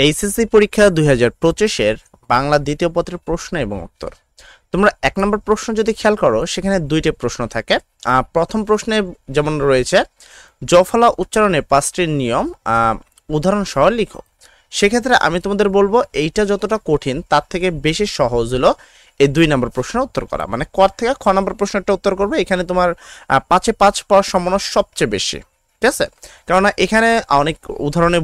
HSC পরীক্ষা 2025-এর বাংলা দ্বিতীয় পত্রের প্রশ্ন এবং উত্তর। তোমরা 1 নম্বর প্রশ্ন যদি খেয়াল করো সেখানে 2টি প্রশ্ন থাকে। প্রথম প্রশ্নে যেমন রয়েছে জফলা উচ্চারণে 5টি নিয়ম উদাহরণ সহ লিখো। সেক্ষেত্রে আমি তোমাদের বলবো এইটা যতটা কঠিন তার থেকে বেশি সহজ হলো এই 2 নম্বর প্রশ্নের উত্তর করা, মানে ক থেকে খ নম্বর প্রশ্নটা উত্তর করবে। এখানে তোমার 5-এ 5 পাওয়ার সম্ভাবনা সবচেয়ে বেশি, ঠিক আছে? কেননা এখানে অনেক উদাহরণে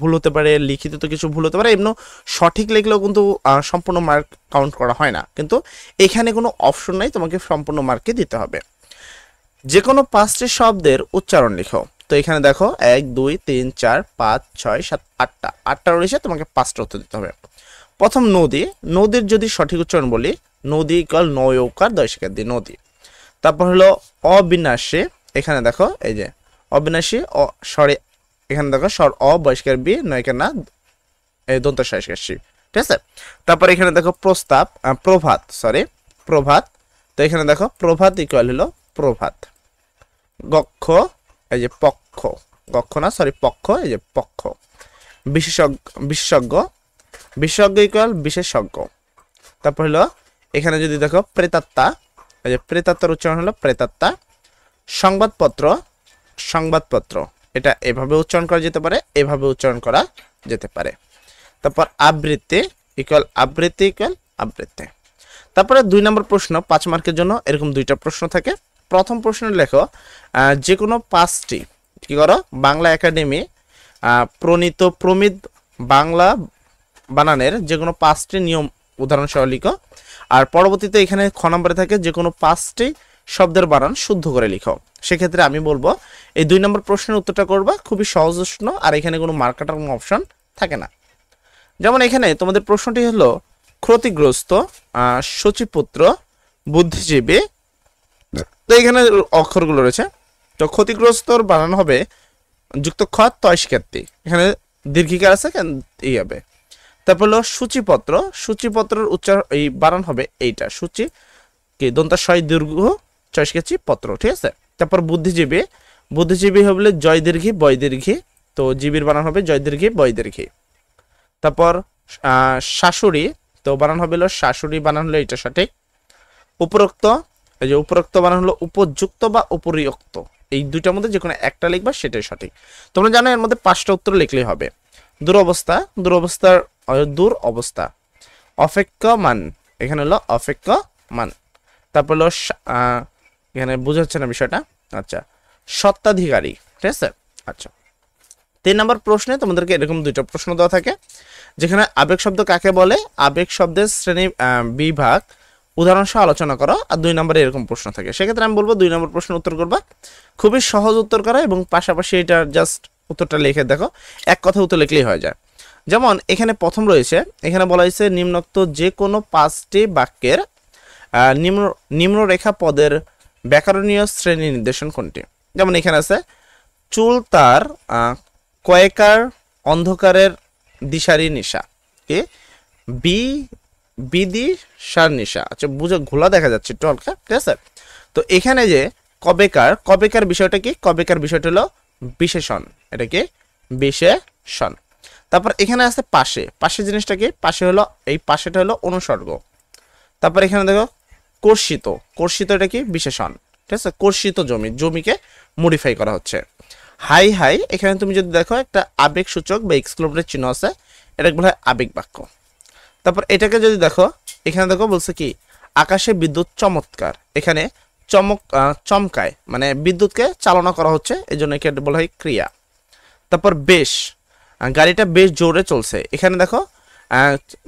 ভুল হতে পারে, লিখিত তো কিছু ভুল হতে পারে, এমনি সঠিক লিখলেও কিন্তু সম্পূর্ণ মার্ক কাউন্ট করা হয় না, কিন্তু এখানে কোনো অপশন নাই, তোমাকে সম্পূর্ণ মার্কই দিতে হবে। যে কোনো 5টি শব্দের উচ্চারণ লিখো। তো এখানে দেখো 1 2 3 4 5 6 7 8টা রয়েছে, তোমাকে 5টা উত্তর দিতে হবে। প্রথম নদী, নদীর যদি সঠিক উচ্চারণ বলি নদী ইকুয়াল নয়ৌকার দয়সিকার দি নদী। তারপর হলো অবিনাশী, এখানে দেখো এই যে অবিনাশী সরি এখানে দেখো স্বর অ বয়স্কার বি নয়কার না এই দন্ত সয়স্কার সি, ঠিক আছে? তারপর এখানে দেখো প্রস্তাব প্রভাত প্রভাত, তো এখানে দেখো প্রভাত ইকুয়াল হলো প্রভাত। গক্ষ এই যে পক্ষ, গক্ষ না সরি পক্ষ, এই যে পক্ষ। বিশেষজ্ঞ ইকুয়াল বিশেষজ্ঞ। তারপর হলো এখানে যদি দেখো প্রেতাত্মা, এই যে প্রেতাত্মার উচ্চারণ হলো প্রেতাত্মা। সংবাদপত্র এটা এভাবে উচ্চারণ করা যেতে পারে, এভাবে উচ্চারণ করা যেতে পারে। তারপর আবৃত্তি ইকুয়াল আবৃত্তি। তারপরে 2 নম্বর প্রশ্ন 5 মার্কের জন্য এরকম 2টা প্রশ্ন থাকে। প্রথম প্রশ্ন লেখো যে কোনো 5টি কি করো বাংলা একাডেমি প্রণীত প্রমিত বাংলা বানানের যে কোনো 5টি নিয়ম উদাহরণ সহ লিখো। আর পরবর্তীতে এখানে খ নম্বরে থাকে যে কোনো 5টি শব্দের বানান শুদ্ধ করে লিখো। সেক্ষেত্রে আমি বলবো এই 2 নম্বর প্রশ্নের উত্তরটা করবা, খুবই সহজ প্রশ্ন, আর এখানে কোনো মার্ক কাটার কোনো অপশন থাকে না। যেমন এখানে তোমাদের প্রশ্নটি হলো ক্ষতিগ্রস্ত সচিপুত্র বুদ্ধিজীবী, তো এখানে অক্ষরগুলো রয়েছে। তো ক্ষতিগ্রস্তর বানান হবে যুক্ত খ তয়স্কারটি, এখানে দীর্ঘিকার আছে এই হবে। তারপর হলো সূচিপত্রের উচ্চারণ এই বানান হবে এইটা সূচি কি দন্তাশয় দীর্ঘ চয়স্কাচি পত্র, ঠিক আছে? তারপর বুদ্ধিজীবী হবে জয় দীর্ঘী বয় দীর্ঘী, তো জীবীর বানান হবে জয় দীর্ঘী বয় দীর্ঘী। তারপর শাশুড়ি, তো বানান হবে হলো শাশুড়ি, বানান হলো এটা সঠিক। উপরোক্ত, এই যে উপরোক্ত বানান হলো উপযুক্ত বা উপরিউক্ত, এই 2টার মধ্যে যে কোনো একটা লিখবা সেটাই সঠিক। তোমরা জানো এর মধ্যে 5টা উত্তর লিখলেই হবে। দূর অবস্থা। অপেক্ষমান, এখানে হলো অপেক্ষমান। তারপর হলো এখানে বোঝাচ্ছে না বিষয়টা, আচ্ছা সত্ত্বাধিকারী, ঠিক আছে? আচ্ছা 3 নম্বর প্রশ্নে তোমাদেরকে এরকম 2টা প্রশ্ন দেওয়া থাকে, যেখানে আবেগ শব্দ কাকে বলে, আবেগ শব্দের শ্রেণী বিভাগ উদাহরণ সহ আলোচনা করো। আর 2 নম্বরে এরকম প্রশ্ন থাকে। সেক্ষেত্রে আমি বলবো 2 নম্বর প্রশ্ন উত্তর করবা, খুবই সহজ উত্তর করা, এবং পাশাপাশি এটা জাস্ট উত্তরটা লিখে দেখো, এক কথা উত্তর লিখলেই হয়ে যায়। যেমন এখানে প্রথম রয়েছে, এখানে বলা হয়েছে নিম্নোক্ত যে কোনো 5টি বাক্যের নিম্নরেখা পদের ব্যাকরণীয় শ্রেণী নির্দেশন কোনটি? যেমন এখানে আছে চুল তার কয়েকার অন্ধকারের দিশারি নিশা, কি বিদিশার নিশা, আচ্ছা বুঝে ঘোলা দেখা যাচ্ছে একটু হালকা, ঠিক আছে? তো এখানে যে কবেকার বিষয়টা কি, কবেকার বিষয়টা হলো বিশেষণ, এটা কি বিশেষণ। তারপর এখানে আছে পাশে জিনিসটা কি, পাশে হলো এই পাশেটা হলো অনুসর্গ। তারপর এখানে দেখো কর্ষিত এটা কি বিশেষণ, ঠিক আছে? কর্ষিত জমিকে মডিফাই করা হচ্ছে। হাই এখানে তুমি যদি দেখো একটা আবেগ সূচক বা এক্সক্লেমেটর চিহ্ন আছে, এটা বলা হয় আবেগ বাক্য। তারপর এটাকে যদি দেখো, এখানে দেখো বলছে কি আকাশে বিদ্যুৎ চমৎকার, এখানে চমকায় মানে বিদ্যুৎকে চালনা করা হচ্ছে, এই জন্য একে বলা হয় ক্রিয়া। তারপর বেশ, গাড়িটা বেশ জোরে চলছে, এখানে দেখো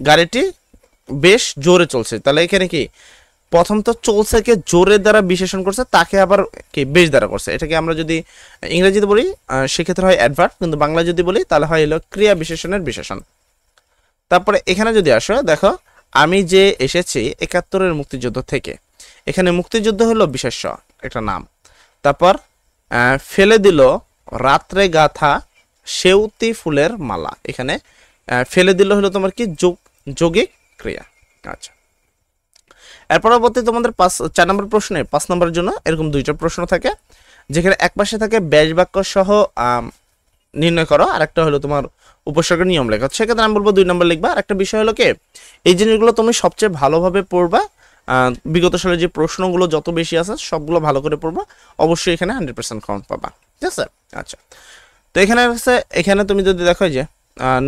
গাড়িটি বেশ জোরে চলছে, তাহলে এখানে কি প্রথম তো চলছে কে জোরের দ্বারা বিশেষণ করছে, তাকে আবার কি বেশ দ্বারা করছে। এটাকে আমরা যদি ইংরেজিতে বলি সেক্ষেত্রে হয় অ্যাডভার্ব, কিন্তু বাংলা যদি বলি তাহলে হয় হলো ক্রিয়া বিশেষণের বিশেষণ। তারপরে এখানে যদি আসো দেখো আমি যে এসেছি 71-এর মুক্তিযুদ্ধ থেকে, এখানে মুক্তিযুদ্ধ হলো বিশেষ্য একটা নাম। তারপর ফেলে দিল রাত্রে গাথা সেউতি ফুলের মালা, এখানে ফেলে দিল হলো তোমার কি যৌগিক ক্রিয়া। আচ্ছা এর পরবর্তী তোমাদের 4 নম্বর প্রশ্নে 5 নম্বরের জন্য এরকম 2টা প্রশ্ন থাকে, যেখানে এক পাশে থাকে ব্যাস বাক্য সহ নির্ণয় করো, আর একটা হলো তোমার উপসর্গের নিয়ম লেখা। সেক্ষেত্রে আমি বলবো 2 নম্বর লিখবা। আর একটা বিষয় হলো কি, এই জিনিসগুলো তুমি সবচেয়ে ভালোভাবে পড়বা। বিগত সালে যে প্রশ্নগুলো যত বেশি আছে সবগুলো ভালো করে পড়বা, অবশ্যই এখানে 100% কাউন্ট পাবা। ঠিক আছে? আচ্ছা, তো এখানে আছে, এখানে তুমি যদি দেখো যে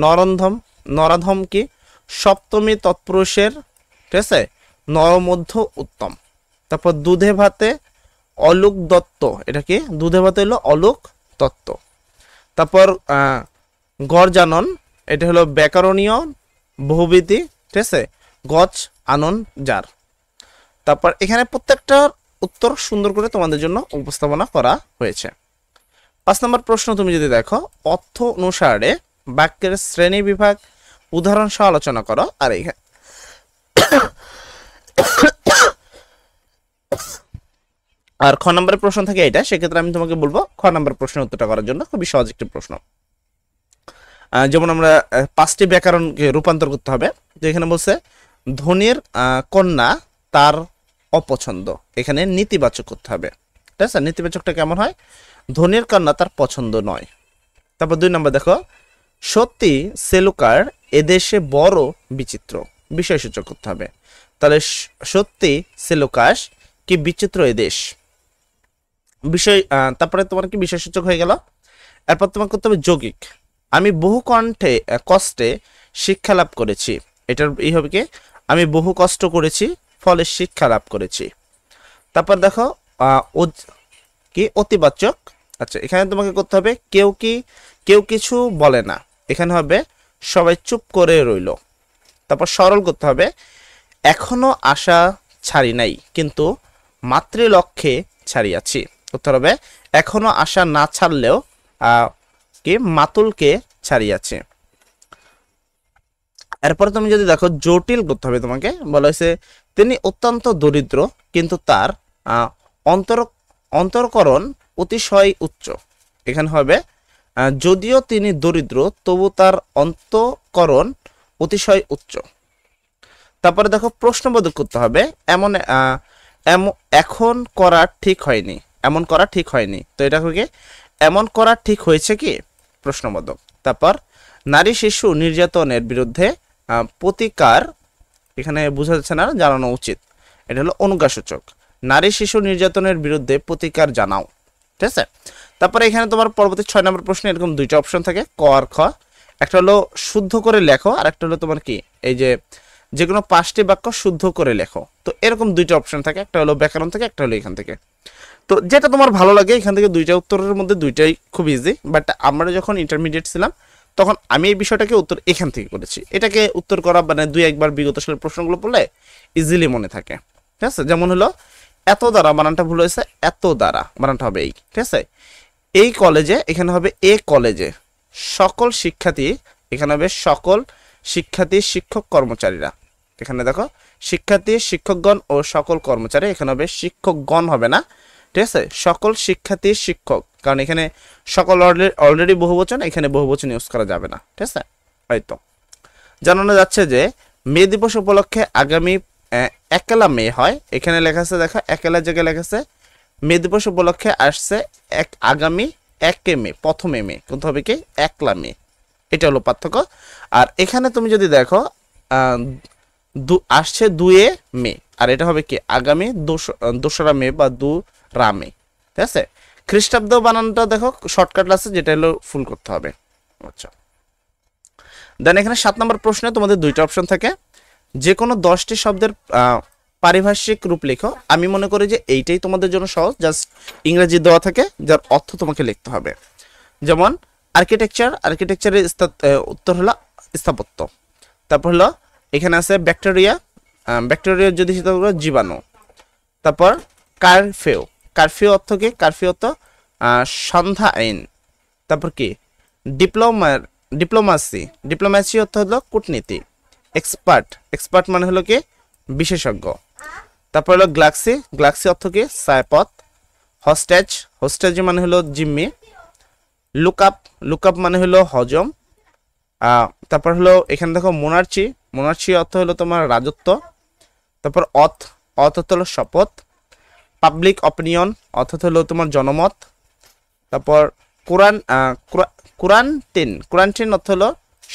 নরন্ধম, নরাধম কি সপ্তমী তৎপুরুষের, ঠিক আছে, নরমধ্য উত্তম। তারপর দুধে ভাতে অলোক দত্ত, এটা কি দুধে ভাতে হলো অলোক দত্ত। তারপর গরজানন, এটা হলো ব্যাকরণীয় বহুবিধি, ঠিক আছে, গজ আনন যার। তারপর এখানে প্রত্যেকটার উত্তর সুন্দর করে তোমাদের জন্য উপস্থাপনা করা হয়েছে। 5 নম্বর প্রশ্ন তুমি যদি দেখো, অর্থ অনুসারে বাক্যের শ্রেণী বিভাগ উদাহরণ সহ আলোচনা করো। আর এখানে আর খ নম্বরের প্রশ্ন থাকে এটা, সেক্ষেত্রে আমি তোমাকে বলবো খ নম্বর প্রশ্নের উত্তরটা করার জন্য। খুবই সহজ একটি প্রশ্ন। যেমন আমরা 5টি ব্যাকরণকে রূপান্তর করতে হবে। তো এখানে বলছে ধনির কন্যা তার অপছন্দ, এখানে নেতিবাচক করতে হবে। ঠিক আছে? নেতিবাচকটা কেমন হয়? ধনির কন্যা তার পছন্দ নয়। তারপর 2 নম্বর দেখো, সত্যি সেলুকার এদেশে বড় বিচিত্র, বিষয়সূচক করতে হবে। তাহলে সত্যি সেলুকাস কি বিচিত্র এদেশ, বিষয়। তারপরে তোমার কি বিষয়সূচক হয়ে গেল। এরপর তোমার করতে হবে যৌগিক। আমি বহু কষ্টে শিক্ষা লাভ করেছি, এটার এই হবে কি আমি বহু কষ্ট করেছি ফলে শিক্ষা লাভ করেছি। তারপর দেখো কি অতিবাচক। আচ্ছা, এখানে তোমাকে করতে হবে কেউ কিছু বলে না, এখানে হবে সবাই চুপ করে রইল। তারপর সরল করতে হবে, এখনো আশা ছাড়ি নাই কিন্তু মাতৃলক্ষ্যে ছাড়িয়াছি। উত্তর হবে এখনো আশা না ছাড়লেও কি মাতুলকে ছাড়িয়াছে। এরপর তুমি যদি দেখো জটিল করতে হবে, তোমাকে বলা হয়েছে তিনি অত্যন্ত দরিদ্র কিন্তু তার অন্তরকরণ অতিশয় উচ্চ। এখানে হবে যদিও তিনি দরিদ্র তবু তার অন্তরকরণ অতিশয় উচ্চ। তারপরে দেখো প্রশ্নবোধক করতে হবে, এখন করা ঠিক হয়নি, এমন করা ঠিক হয়নি। তো এটা কি এমন করা ঠিক হয়েছে কি, প্রশ্নবোধক। তারপর নারী শিশু নির্যাতনের বিরুদ্ধে প্রতিকার, এখানে বোঝা যাচ্ছে না, জানানো উচিত, এটা হলো অনুজ্ঞাসূচক। নারী শিশু নির্যাতনের বিরুদ্ধে প্রতিকার জানাও। ঠিক আছে? তারপরে এখানে তোমার পরবর্তী 6 নম্বর প্রশ্নে এরকম 2টা অপশন থাকে, ক আর খ। একটা হলো শুদ্ধ করে লেখো, আর একটা হলো তোমার কি এই যে কোনো 5টি বাক্য শুদ্ধ করে লেখো। তো এরকম 2টা অপশন থাকে, একটা হলো ব্যাকরণ থেকে, একটা হলো এখান থেকে। তো যেটা তোমার ভালো লাগে, এখান থেকে 2টা উত্তরের মধ্যে 2টাই খুব ইজি। বাট আমরা যখন ইন্টারমিডিয়েট ছিলাম তখন আমি এই বিষয়টাকে উত্তর এখান থেকে করেছি। এটাকে উত্তর করা মানে 2-1 বার বিগত সালের প্রশ্নগুলো পড়লে ইজিলি মনে থাকে। ঠিক আছে? যেমন হলো এত দ্বারা বানানটা ভুল হয়েছে, এত দ্বারা বানানটা হবে এই। ঠিক আছে? এই কলেজে, এখানে হবে এ কলেজে সকল শিক্ষার্থী, এখানে হবে সকল শিক্ষার্থী শিক্ষক কর্মচারীরা। এখানে দেখো শিক্ষার্থী শিক্ষকগণ ও সকল কর্মচারী, এখানে হবে শিক্ষকগণ হবে না। ঠিক আছে? সকল শিক্ষার্থী শিক্ষক, কারণ এখানে সকল অলরেডি বহুবচন, এখানে বহুবচন ইউজ করা যাবে না। ঠিক আছে? হয়তো জানানো যাচ্ছে যে মে দিবস উপলক্ষে আগামী 1 মে হয়, এখানে লেখা আছে দেখো 1 জায়গায় লেখা আছে মে দিবস উপলক্ষে আসছে আগামী 1 মে, প্রথমে মে, কিন্তু হবে কি 1 মে। এটা হলো পার্থক্য। আর এখানে তুমি যদি দেখো আসছে 2 মে, আর এটা হবে কি আগামী 2রা মে বা 2রা মে। ঠিক আছে? খ্রিস্টাব্দ বানানটা দেখো শর্টকাট আছে, যেটা হলো ফুল করতে হবে। আচ্ছা, দেন এখানে 7 নম্বর প্রশ্নে তোমাদের 2টা অপশন থাকে, যে কোনো 10টি শব্দের পারিভাষিক রূপ লেখো। আমি মনে করি যে এইটাই তোমাদের জন্য সহজ, জাস্ট ইংরেজি দেওয়া থাকে যার অর্থ তোমাকে লিখতে হবে। যেমন আর্কিটেকচারের উত্তর হলো স্থাপত্য। তারপর হলো এখানে আছে ব্যাকটেরিয়া, ব্যাকটেরিয়ার যদি জীবাণু। তারপর কারফিউ অর্থ কি, কারফিউ অর্থ সন্ধ্যা আইন। তারপর কি ডিপ্লোমাসি অর্থ হলো কূটনীতি। এক্সপার্ট মানে হলো কি বিশেষজ্ঞ। তারপর হলো গ্লাক্সি অর্থ কি ছায়াপথ। হোস্টেজ মানে হলো জিম্মি। লুকআপ মানে হলো হজম। তারপর হলো এখানে দেখো মোনার্চি অর্থ হলো তোমার রাজত্ব। তারপর অর্থ হলো শপথ। পাবলিক অপিনিয়ন অর্থাৎ হলো তোমার জনমত। তারপর কোরান্টিন অর্থ হলো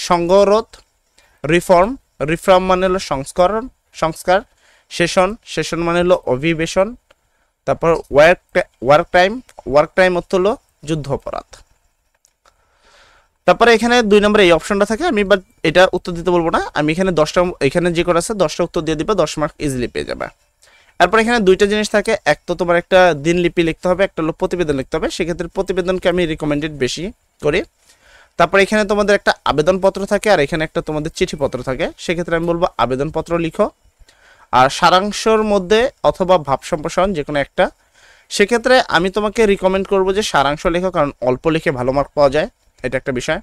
সংঘরোধ, রিফর্ম, রিফর্ম মানে হলো সংস্কার, সেশন মানে হলো অভিবেশন, তারপর ওয়ার্ক টাইম অর্থ হলো যুদ্ধ অপরাধ। তারপরে এখানে 2 নম্বরে এই অপশনটা থাকে, আমি বাট এটা উত্তর দিতে বলবো না, আমি এখানে 10টা, এখানে যে কটা আছে 10টা উত্তর দিয়ে দিবে, 10 মার্ক ইজিলি পেয়ে যাবে। এরপর এখানে 2টা জিনিস থাকে, এক তো তোমার একটা দিনলিপি লিখতে হবে, একটা হলো প্রতিবেদন লিখতে হবে, সেক্ষেত্রে প্রতিবেদনকে আমি রিকমেন্ডেড বেশি করি। তারপর এখানে তোমাদের একটা আবেদনপত্র থাকে, আর এখানে একটা তোমাদের চিঠিপত্র থাকে, সেক্ষেত্রে আমি বলবো আবেদনপত্র লিখো। আর সারাংশের মধ্যে অথবা ভাব সম্প্রসারণ যে কোনো একটা, সেক্ষেত্রে আমি তোমাকে রিকমেন্ড করবো যে সারাংশ লেখো, কারণ অল্প লিখে ভালো মার্ক পাওয়া যায়, এটা একটা বিষয়।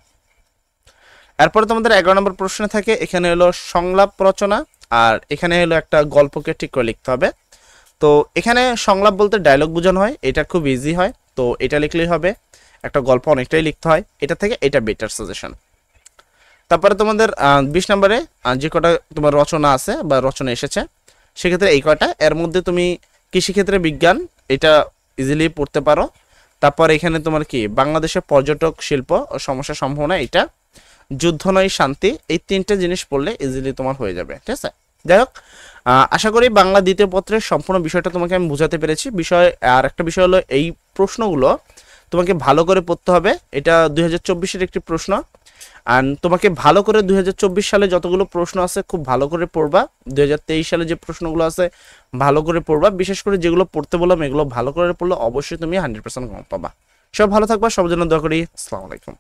এরপরে তোমাদের 11 নম্বর প্রশ্ন থাকে, এখানে হলো সংলাপ রচনা, আর এখানে হলো একটা গল্পকে ঠিক করে লিখতে হবে। তো এখানে সংলাপ বলতে ডায়লগ বোঝানো হয়, এটা খুব ইজি হয়, তো এটা লিখলেই হবে। একটা গল্প অনেকটাই লিখতে হয়, এটা থেকে এটা বেটার সাজেশন। তারপরে তোমাদের 20 নম্বরে যে কটা তোমার রচনা আছে বা রচনা এসেছে, সেক্ষেত্রে এই কয়টা, এর মধ্যে তুমি কৃষিক্ষেত্রে বিজ্ঞান এটা ইজিলি পড়তে পারো। তারপর এখানে তোমার কি বাংলাদেশের পর্যটক শিল্প ও সমস্যা সম্ভাবনা, এটা যুদ্ধ নয় শান্তি, এই 3টে জিনিস পড়লে ইজিলি তোমার হয়ে যাবে, ঠিক আছে। যাই হোক, আশা করি বাংলা দ্বিতীয় পত্রের সম্পূর্ণ বিষয়টা তোমাকে আমি বোঝাতে পেরেছি। আর একটা বিষয় হলো এই প্রশ্নগুলো তোমাকে ভালো করে পড়তে হবে, এটা 2024-এর একটি প্রশ্ন, আর তোমাকে ভালো করে 2024 সালে যতগুলো প্রশ্ন আছে খুব ভালো করে পড়বা, 2023 সালে যে প্রশ্নগুলো আছে ভালো করে পড়বা, বিশেষ করে যেগুলো পড়তে বললাম এগুলো ভালো করে পড়লে অবশ্যই তুমি 100% কম পাবা। সব ভালো থাকবা, সবার জন্য দোয়া করি। আসসালামু আলাইকুম।